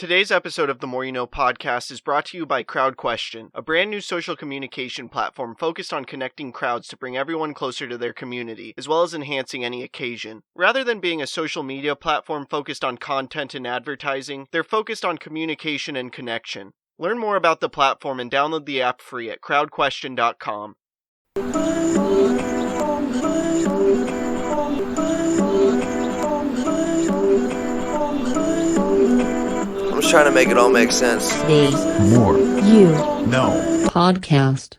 Today's episode of the More You Know podcast is brought to you by CrowdQuestion, a brand new social communication platform focused on connecting crowds to bring everyone closer to their community, as well as enhancing any occasion. Rather than being a social media platform focused on content and advertising, they're focused on communication and connection. Learn more about the platform and download the app free at crowdquestion.com. I'm just trying to make it all make sense. Today's More You No podcast.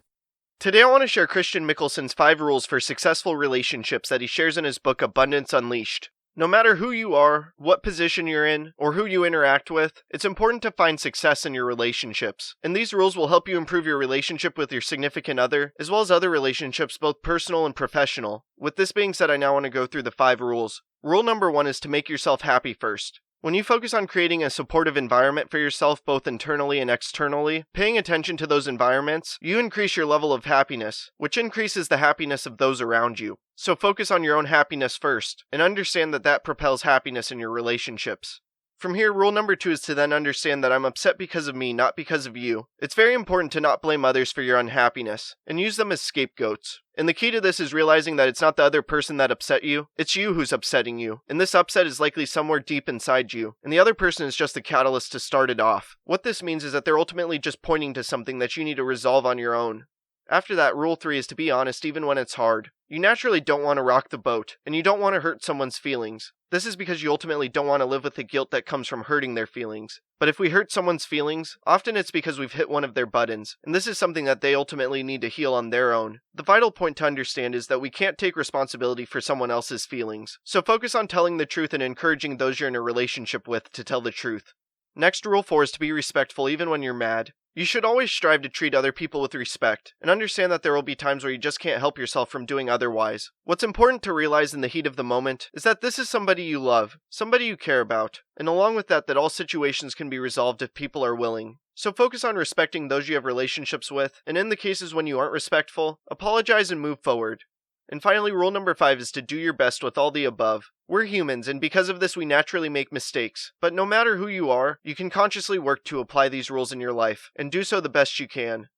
Today I want to share Christian Mickelson's 5 rules for successful relationships that he shares in his book Abundance Unleashed. No matter who you are, what position you're in, or who you interact with, it's important to find success in your relationships. And these rules will help you improve your relationship with your significant other, as well as other relationships, both personal and professional. With this being said, I now want to go through the 5 rules. Rule number 1 is to make yourself happy first. When you focus on creating a supportive environment for yourself both internally and externally, paying attention to those environments, you increase your level of happiness, which increases the happiness of those around you. So focus on your own happiness first, and understand that that propels happiness in your relationships. From here, rule number 2 is to then understand that I'm upset because of me, not because of you. It's very important to not blame others for your unhappiness, and use them as scapegoats. And the key to this is realizing that it's not the other person that upset you, it's you who's upsetting you. And this upset is likely somewhere deep inside you, and the other person is just the catalyst to start it off. What this means is that they're ultimately just pointing to something that you need to resolve on your own. After that, rule 3 is to be honest even when it's hard. You naturally don't want to rock the boat, and you don't want to hurt someone's feelings. This is because you ultimately don't want to live with the guilt that comes from hurting their feelings. But if we hurt someone's feelings, often it's because we've hit one of their buttons, and this is something that they ultimately need to heal on their own. The vital point to understand is that we can't take responsibility for someone else's feelings. So focus on telling the truth and encouraging those you're in a relationship with to tell the truth. Next, rule 4 is to be respectful even when you're mad. You should always strive to treat other people with respect, and understand that there will be times where you just can't help yourself from doing otherwise. What's important to realize in the heat of the moment is that this is somebody you love, somebody you care about, and along with that all situations can be resolved if people are willing. So focus on respecting those you have relationships with, and in the cases when you aren't respectful, apologize and move forward. And finally, rule number 5 is to do your best with all the above. We're humans, and because of this we naturally make mistakes. But no matter who you are, you can consciously work to apply these rules in your life, and do so the best you can.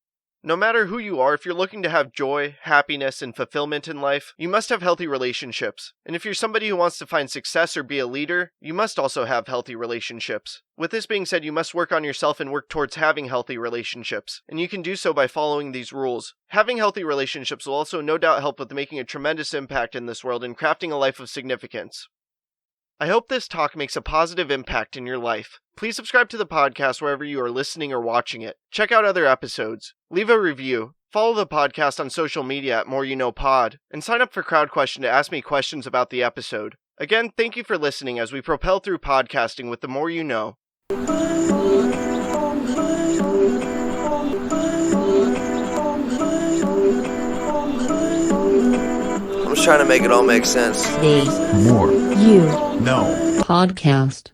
No matter who you are, if you're looking to have joy, happiness, and fulfillment in life, you must have healthy relationships. And if you're somebody who wants to find success or be a leader, you must also have healthy relationships. With this being said, you must work on yourself and work towards having healthy relationships. And you can do so by following these rules. Having healthy relationships will also no doubt help with making a tremendous impact in this world and crafting a life of significance. I hope this talk makes a positive impact in your life. Please subscribe to the podcast wherever you are listening or watching it. Check out other episodes. Leave a review. Follow the podcast on social media at More You Know Pod. And sign up for CrowdQuestion to ask me questions about the episode. Again, thank you for listening as we propel through podcasting with the More You Know. I'm just trying to make it all make sense. Today's More You No podcast.